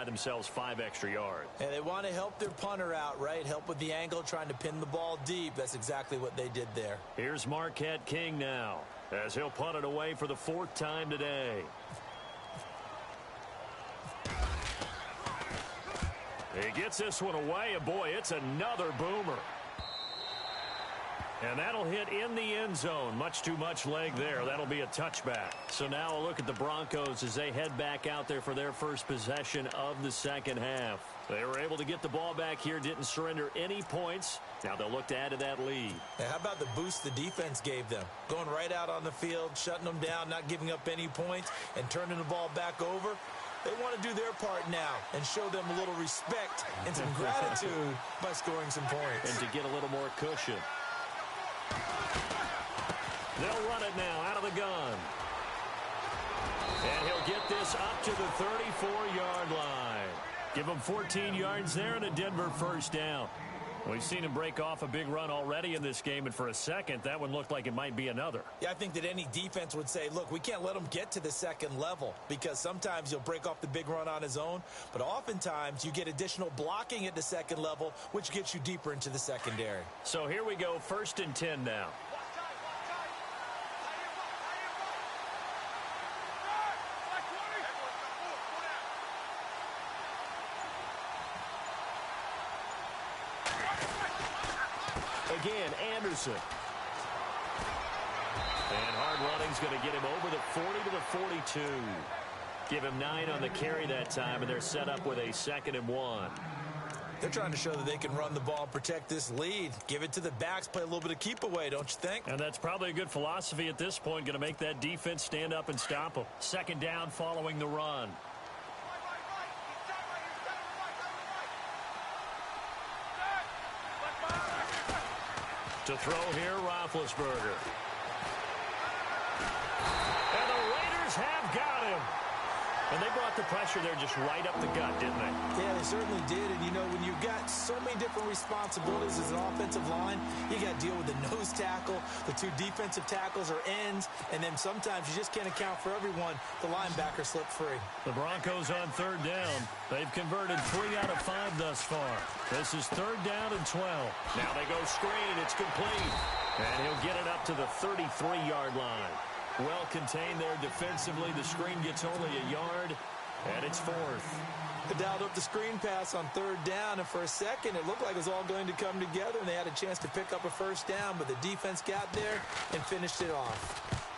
buy themselves 5 extra yards. And they want to help their punter out, right? Help with the angle, trying to pin the ball deep. That's exactly what they did there. Here's Marquette King now, as he'll punt it away for the 4th time today. He gets this one away, and boy, it's another boomer. And that'll hit in the end zone. Much too much leg there. That'll be a touchback. So now a look at the Broncos as they head back out there for their first possession of the second half. They were able to get the ball back here, didn't surrender any points. Now they'll look to add to that lead. Now, how about the boost the defense gave them? Going right out on the field, shutting them down, not giving up any points, and turning the ball back over. They want to do their part now and show them a little respect and some gratitude by scoring some points. And to get a little more cushion. They'll run it now out of the gun. And he'll get this up to the 34-yard line. Give him 14 yards there and a Denver first down. We've seen him break off a big run already in this game, and for a second, that one looked like it might be another. Yeah, I think that any defense would say, look, we can't let him get to the second level, because sometimes he'll break off the big run on his own, but oftentimes you get additional blocking at the second level, which gets you deeper into the secondary. So here we go, 1st and 10 now. Again, Anderson. And hard running's going to get him over the 40 to the 42. Give him 9 on the carry that time, and they're set up with a 2nd and 1. They're trying to show that they can run the ball, protect this lead. Give it to the backs, play a little bit of keep away, don't you think? And that's probably a good philosophy at this point, going to make that defense stand up and stop them. 2nd down following the run. To throw here, Roethlisberger. And the Raiders have got him. And they brought the pressure there just right up the gut, didn't they? Yeah, they certainly did. And, you know, when you've got so many different responsibilities as an offensive line, you got to deal with the nose tackle, the 2 defensive tackles or ends, and then sometimes you just can't account for everyone. The linebacker slipped free. The Broncos on 3rd down. They've converted 3 out of 5 thus far. This is 3rd down and 12. Now they go screen. It's complete. And he'll get it up to the 33-yard line. Well contained there defensively. The screen gets only a yard, and it's 4th. They dialed up the screen pass on 3rd down, and for a second it looked like it was all going to come together, and they had a chance to pick up a first down, but the defense got there and finished it off.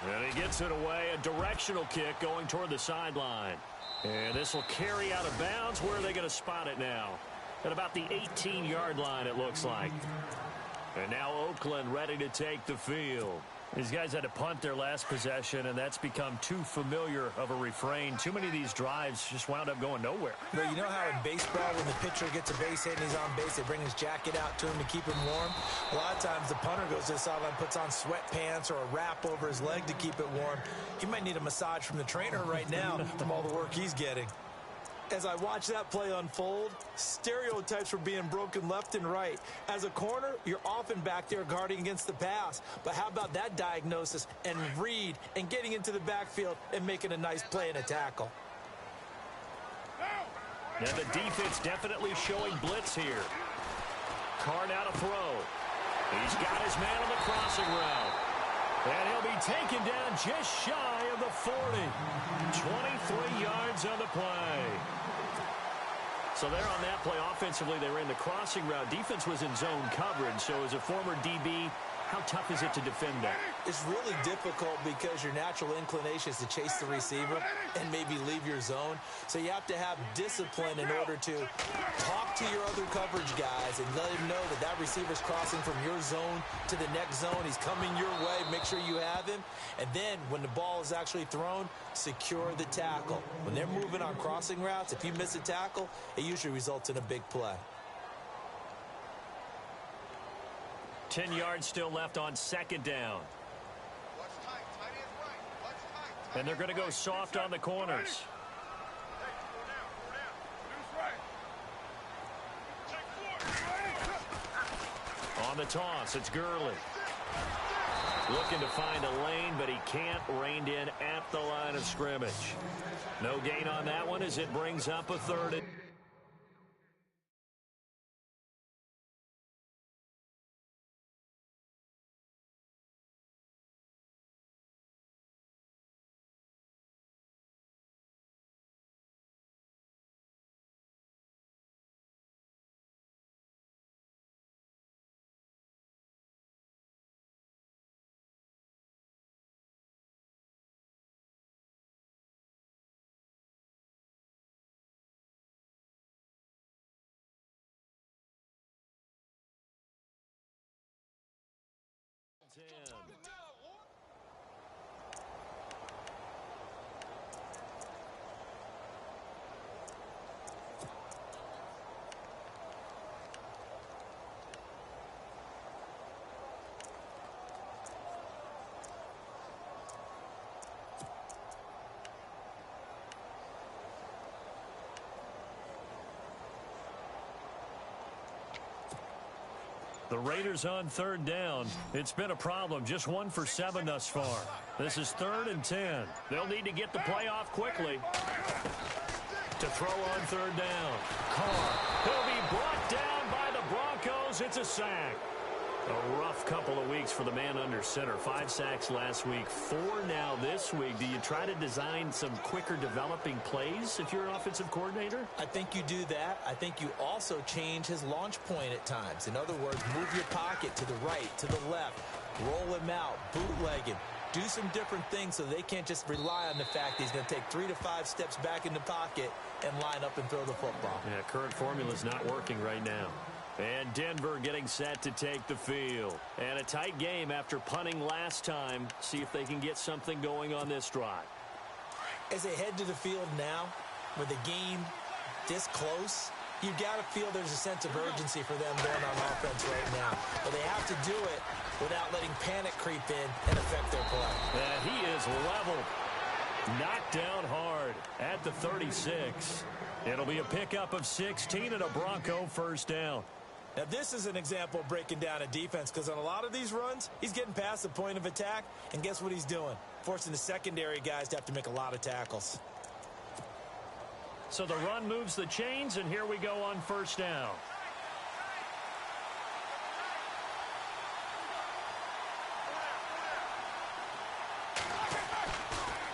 And he gets it away, a directional kick going toward the sideline. And this will carry out of bounds. Where are they going to spot it now? At about the 18-yard line, it looks like. And now Oakland ready to take the field. These guys had to punt their last possession, and that's become too familiar of a refrain. Too many of these drives just wound up going nowhere. But you know how in baseball, when the pitcher gets a base hit and he's on base, they bring his jacket out to him to keep him warm? A lot of times the punter goes to the sideline, puts on sweatpants or a wrap over his leg to keep it warm. He might need a massage from the trainer right now from all the work he's getting. As I watch that play unfold, stereotypes were being broken left and right. As a corner, you're often back there guarding against the pass. But how about that diagnosis and read and getting into the backfield and making a nice play and a tackle? And the defense definitely showing blitz here. Carr now to throw. He's got his man on the crossing route. And he'll be taken down just shy of the 40. 23 yards on the play. So there on that play, offensively, they ran the crossing route. Defense was in zone coverage. So as a former DB, how tough is it to defend that? It's really difficult because your natural inclination is to chase the receiver and maybe leave your zone. So you have to have discipline in order to talk to your other coverage guys and let them know that that receiver's crossing from your zone to the next zone. He's coming your way. Make sure you have him. And then when the ball is actually thrown, secure the tackle. When they're moving on crossing routes, if you miss a tackle, it usually results in a big play. 10 yards still left on 2nd down. And they're going to go soft on the corners. On the toss, it's Gurley. Looking to find a lane, but he can't. Reined in at the line of scrimmage. No gain on that one as it brings up a third. The Raiders on third down. It's been a problem. Just 1 for 7 thus far. This is 3rd and 10. They'll need to get the play off quickly. To throw on third down. Carr. He'll be brought down by the Broncos. It's a sack. A rough couple of weeks for the man under center. 5 sacks last week, 4 now this week. Do you try to design some quicker developing plays if you're an offensive coordinator? I think you do that. I think you also change his launch point at times. In other words, move your pocket to the right, to the left, roll him out, bootleg him. Do some different things so they can't just rely on the fact that he's going to take 3 to 5 steps back in the pocket and line up and throw the football. Yeah, current formula is not working right now. And Denver getting set to take the field. And a tight game after punting last time. See if they can get something going on this drive. As they head to the field now, with the game this close, you've got to feel there's a sense of urgency for them going on offense right now. But they have to do it without letting panic creep in and affect their play. And he is leveled. Knocked down hard at the 36. It'll be a pickup of 16 and a Bronco first down. Now, this is an example of breaking down a defense because on a lot of these runs, he's getting past the point of attack, and guess what he's doing? Forcing the secondary guys to have to make a lot of tackles. So the run moves the chains, and here we go on first down.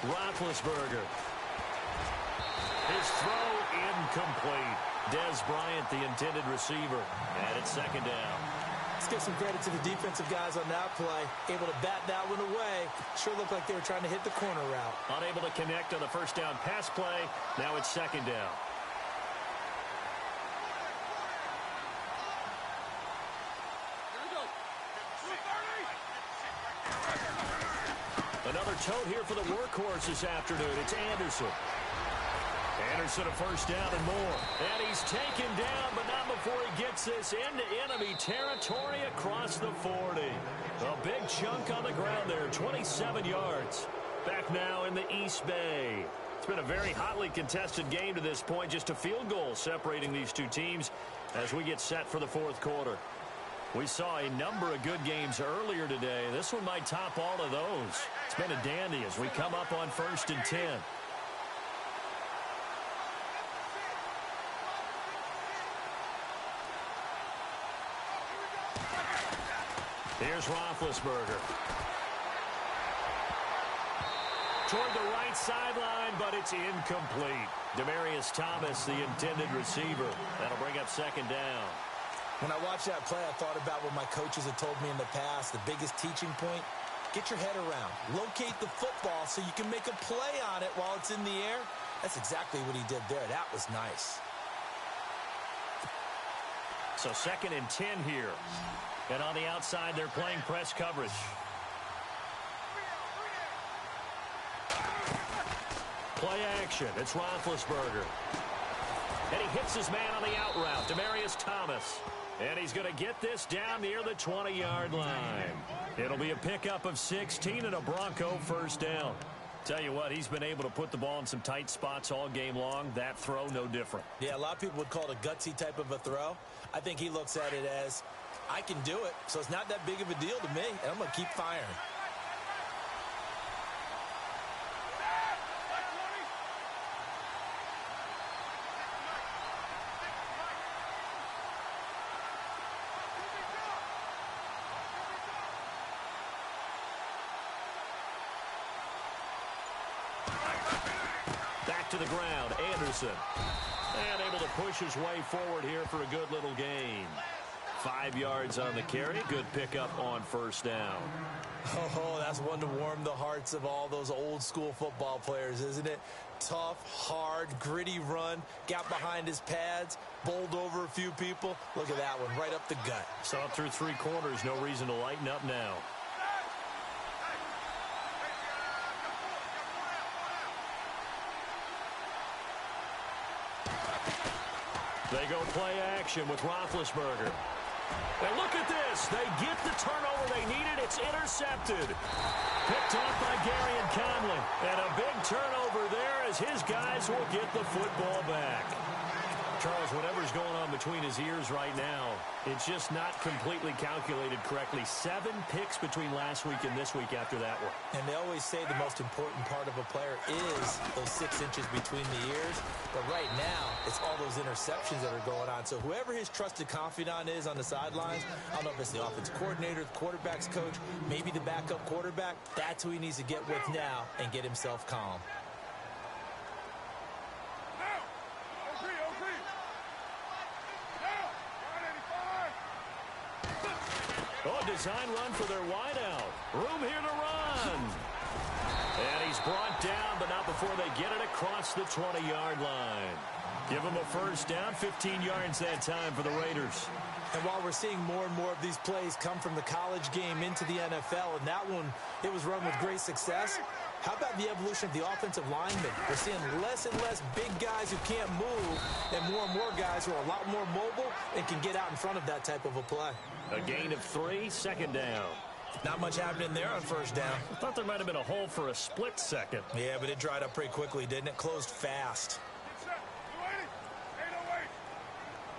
Roethlisberger. His throw incomplete. Dez Bryant, the intended receiver, and it's second down. Let's give some credit to the defensive guys on that play. Able to bat that one away. Sure looked like they were trying to hit the corner route. Unable to connect on the first down pass play. Now it's second down. Another tote here for the workhorse this afternoon. It's Anderson. Anderson a first down and more. And he's taken down, but not before he gets this into enemy territory across the 40. A big chunk on the ground there, 27 yards. Back now in the East Bay. It's been a very hotly contested game to this point. Just a field goal separating these two teams as we get set for the fourth quarter. We saw a number of good games earlier today. This one might top all of those. It's been a dandy as we come up on 1st and 10. Here's Roethlisberger. Toward the right sideline, but it's incomplete. Demaryius Thomas, the intended receiver. That'll bring up second down. When I watched that play, I thought about what my coaches had told me in the past. The biggest teaching point, get your head around. Locate the football so you can make a play on it while it's in the air. That's exactly what he did there. That was nice. So 2nd and 10 here. And on the outside, they're playing press coverage. Play action. It's Roethlisberger. And he hits his man on the out route, Demaryius Thomas. And he's going to get this down near the 20-yard line. It'll be a pickup of 16 and a Bronco first down. Tell you what, he's been able to put the ball in some tight spots all game long. That throw, no different. Yeah, a lot of people would call it a gutsy type of a throw. I think he looks at it as, I can do it, so it's not that big of a deal to me, and I'm going to keep firing. to the ground. Anderson. And able to push his way forward here for a good little gain. 5 yards on the carry. Good pickup on first down. Oh, that's one to warm the hearts of all those old school football players, isn't it? Tough, hard, gritty run. Got behind his pads. Bowled over a few people. Look at that one, right up the gut. Saw it through 3 quarters. No reason to lighten up now. They go play action with Roethlisberger. And look at this. They get the turnover they needed. It's intercepted. Picked off by Gary and Conley. And a big turnover there as his guys will get the football back. Charles, whatever's going on between his ears right now, it's just not completely calculated correctly. 7 picks between last week and this week after that one. And they always say the most important part of a player is those 6 inches between the ears. But right now, it's all those interceptions that are going on. So whoever his trusted confidant is on the sidelines, I don't know if it's the offense coordinator, the quarterback's coach, maybe the backup quarterback, that's who he needs to get with now and get himself calm. Oh, design run for their wideout. Room here to run. And he's brought down, but not before they get it across the 20-yard line. Give him a first down, 15 yards that time for the Raiders. And while we're seeing more and more of these plays come from the college game into the NFL, and that one, it was run with great success, how about the evolution of the offensive linemen? We're seeing less and less big guys who can't move and more guys who are a lot more mobile and can get out in front of that type of a play. A gain of 3, second down. Not much happening there on first down. I thought there might have been a hole for a split second. Yeah, but it dried up pretty quickly, didn't it? Closed fast.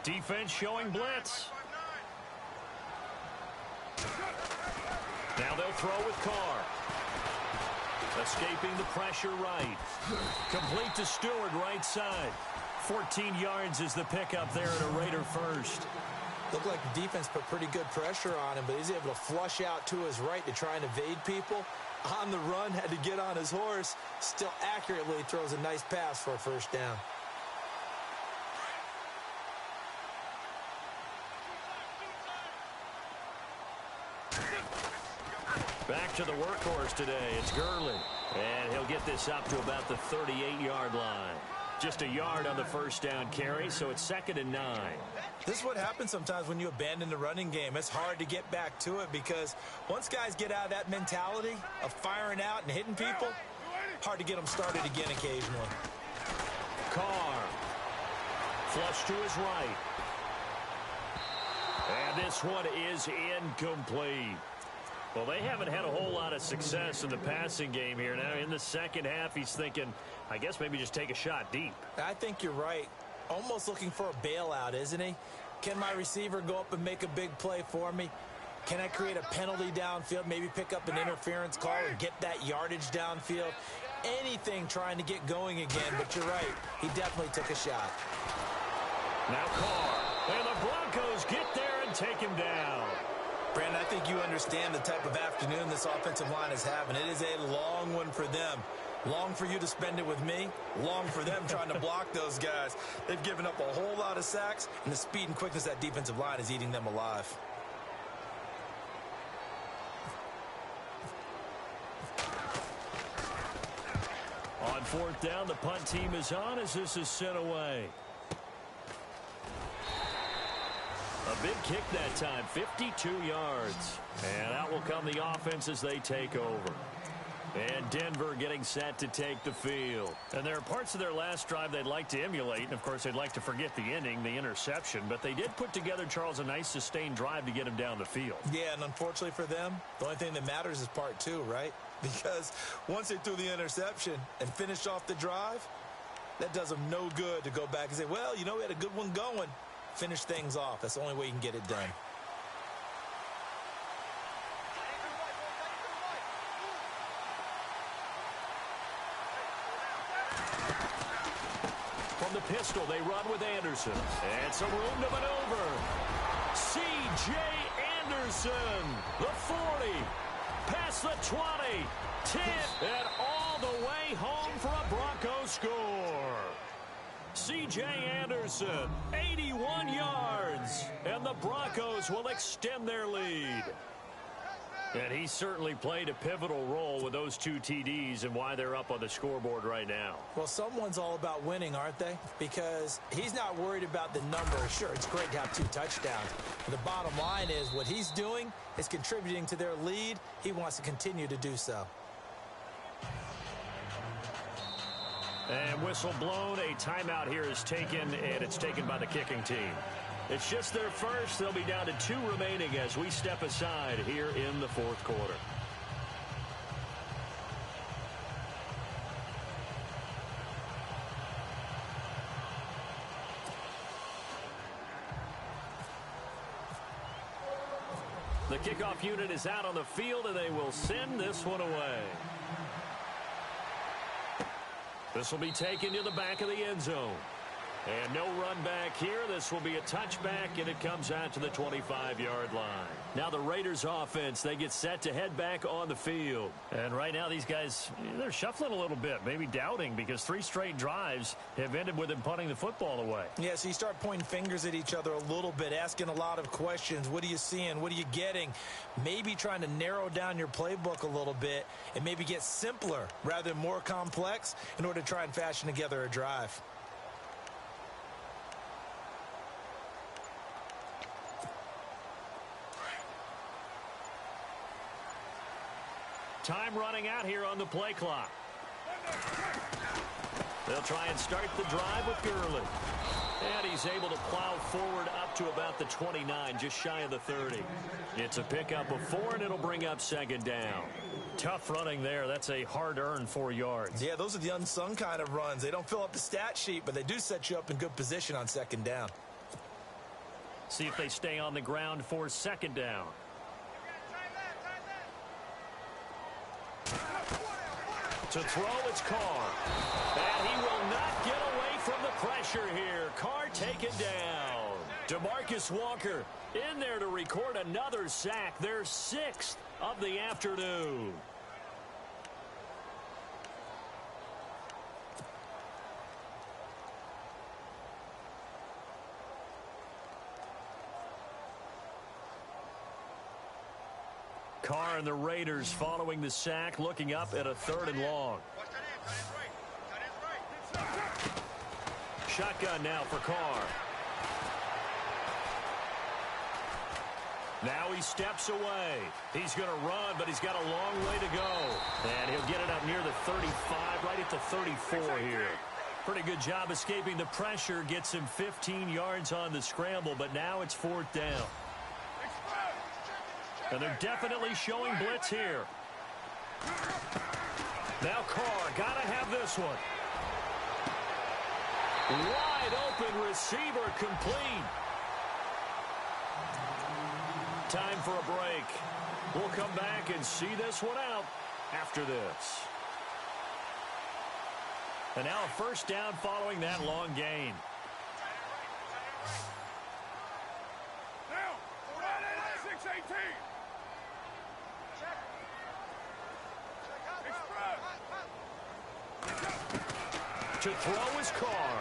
Defense showing blitz. Now they'll throw with Carr. Escaping the pressure right. Complete to Stewart, right side. 14 yards is the pickup there at a Raider first. Looked like the defense put pretty good pressure on him, but he's able to flush out to his right to try and evade people. On the run, had to get on his horse. Still accurately throws a nice pass for a first down. Back to the workhorse today. It's Gurley. And he'll get this up to about the 38-yard line. Just a yard on the first down carry, so it's 2nd and 9. This is what happens sometimes when you abandon the running game. It's hard to get back to it because once guys get out of that mentality of firing out and hitting people, hard to get them started again occasionally. Carr. Flush to his right. And this one is incomplete. Well, they haven't had a whole lot of success in the passing game here. Now, in the second half, he's thinking, I guess maybe just take a shot deep. I think you're right. Almost looking for a bailout, isn't he? Can my receiver go up and make a big play for me? Can I create a penalty downfield, maybe pick up an interference call and get that yardage downfield? Anything trying to get going again, but you're right. He definitely took a shot. Now Carr. And the Broncos get there and take him down. Brandon, I think you understand the type of afternoon this offensive line is having. It is a long one for them. Long for you to spend it with me. Long for them trying to block those guys. They've given up a whole lot of sacks, and the speed and quickness of that defensive line is eating them alive. On 4th down, the punt team is on as this is sent away. A big kick that time, 52 yards. And out will come the offense as they take over. And Denver getting set to take the field. And there are parts of their last drive they'd like to emulate. And, of course, they'd like to forget the ending, the interception. But they did put together, Charles, a nice sustained drive to get him down the field. Yeah, and unfortunately for them, the only thing that matters is part 2, right? Because once they threw the interception and finished off the drive, that does them no good to go back and say, well, you know, we had a good one going. Finish things off. That's the only way you can get it done. From the pistol, they run with Anderson. And some room to maneuver. C.J. Anderson, the 40, past the 20, 10, and all all the way home for a Broncos score. C.J. Anderson, 81 yards, and the Broncos will extend their lead. And he certainly played a pivotal role with those 2 TDs and why they're up on the scoreboard right now. Well, someone's all about winning, aren't they? Because he's not worried about the number. Sure, it's great to have 2 touchdowns. But the bottom line is what he's doing is contributing to their lead. He wants to continue to do so. And whistle blown. A timeout here is taken, and it's taken by the kicking team. It's just their first. They'll be down to 2 remaining as we step aside here in the 4th quarter. The kickoff unit is out on the field, and they will send this one away. This will be taken to the back of the end zone. And no run back here. This will be a touchback, and it comes out to the 25-yard line. Now the Raiders offense, they get set to head back on the field. And right now these guys, they're shuffling a little bit, maybe doubting, because 3 straight drives have ended with them punting the football away. Yeah, so you start pointing fingers at each other a little bit, asking a lot of questions. What are you seeing? What are you getting? Maybe trying to narrow down your playbook a little bit and maybe get simpler rather than more complex in order to try and fashion together a drive. Time running out here on the play clock. They'll try and start the drive with Gurley. And he's able to plow forward up to about the 29, just shy of the 30. It's a pickup of 4, and it'll bring up 2nd down. Tough running there. That's a hard-earned 4 yards. Yeah, those are the unsung kind of runs. They don't fill up the stat sheet, but they do set you up in good position on 2nd down. See if they stay on the ground for 2nd down. To throw, it's Carr. And he will not get away from the pressure here. Carr taken down. DeMarcus Walker in there to record another sack. Their 6th of the afternoon. Carr and the Raiders following the sack, looking up at a 3rd and long. Shotgun now for Carr. Now he steps away. He's going to run, but he's got a long way to go. And he'll get it up near the 35, right at the 34 here. Pretty good job escaping the pressure. Gets him 15 yards on the scramble, but now it's 4th down. And they're definitely showing blitz here. Now Carr, got to have this one. Wide open receiver, complete. Time for a break. We'll come back and see this one out after this. And now a 1st down following that long gain. To throw is Carr.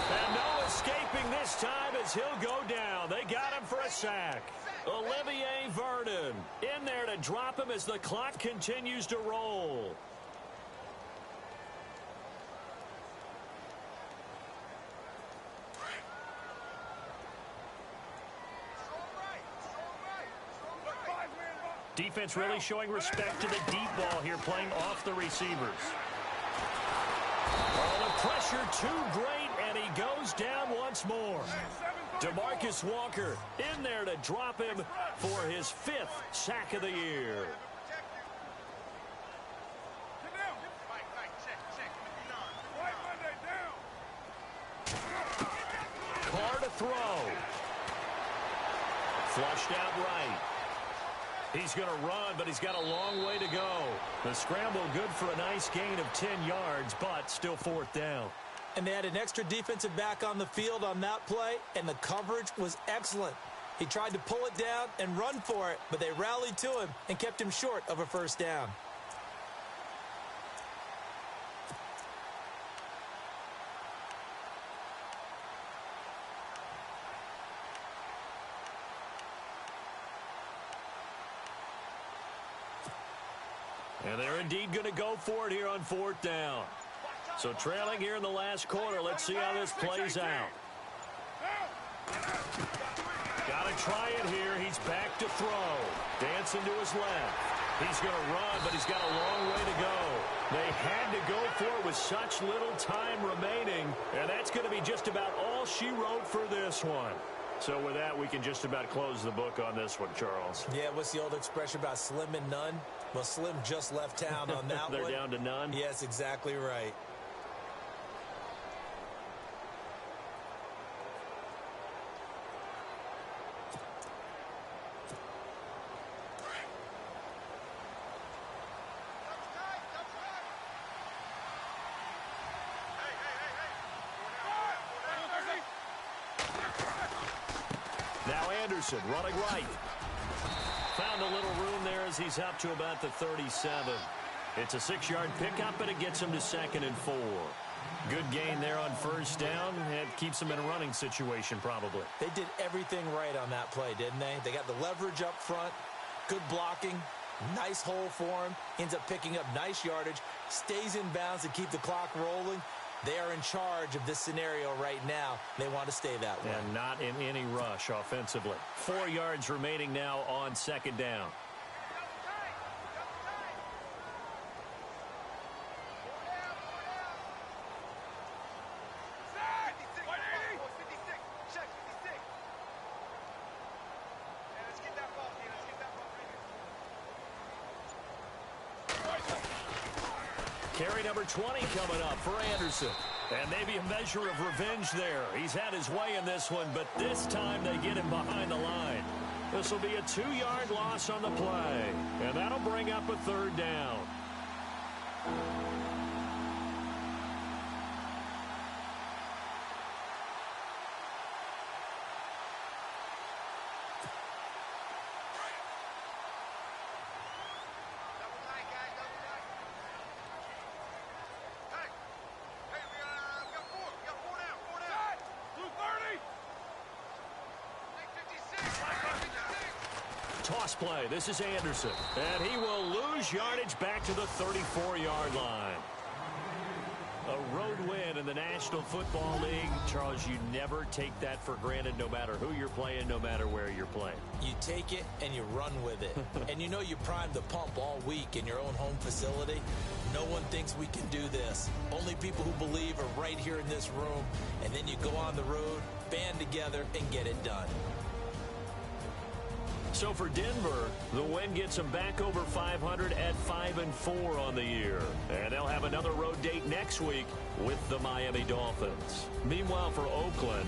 And no escaping this time as he'll go down. They got him for a sack. Olivier Vernon in there to drop him as the clock continues to roll. Defense really showing respect to the deep ball here, playing off the receivers. Oh, the pressure too great, and he goes down once more. DeMarcus Walker in there to drop him for his 5th sack of the year. Carr to throw. Flushed out right. He's going to run, but he's got a long way to go. The scramble good for a nice gain of 10 yards, but still 4th down. And they had an extra defensive back on the field on that play, and the coverage was excellent. He tried to pull it down and run for it, but they rallied to him and kept him short of a 1st down. And they're indeed going to go for it here on 4th down. So trailing here in the last quarter. Let's see how this plays out. Got to try it here. He's back to throw. Dancing to his left. He's going to run, but he's got a long way to go. They had to go for it with such little time remaining, and that's going to be just about all she wrote for this one. So with that, we can just about close the book on this one, Charles. Yeah, what's the old expression about slim and none? Well, Slim just left town on that one. They're down to none? Yes, exactly right. Now Anderson running right. Found a little room there as he's up to about the 37. It's a 6-yard pickup, and it gets him to 2nd and 4. Good gain there on 1st down. It keeps him in a running situation probably. They did everything right on that play, didn't they? They got the leverage up front, good blocking, nice hole for him, ends up picking up nice yardage, stays in bounds to keep the clock rolling. They are in charge of this scenario right now. They want to stay that way. And not in any rush offensively. 4 yards remaining now on 2nd down. Carry number 20 coming up for Anderson. And maybe a measure of revenge there. He's had his way in this one, but this time they get him behind the line. This will be a 2-yard loss on the play. And that'll bring up a 3rd down. Toss play. This is Anderson. And he will lose yardage back to the 34-yard line. A road win in the National Football League. Charles, you never take that for granted no matter who you're playing, no matter where you're playing. You take it and you run with it. And you know you primed the pump all week in your own home facility. No one thinks we can do this. Only people who believe are right here in this room. And then you go on the road, band together, and get it done. So for Denver, the win gets them back over 500 at 5-4 on the year. And they'll have another road date next week with the Miami Dolphins. Meanwhile, for Oakland,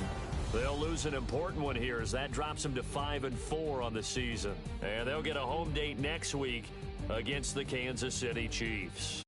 they'll lose an important one here as that drops them to 5-4 on the season. And they'll get a home date next week against the Kansas City Chiefs.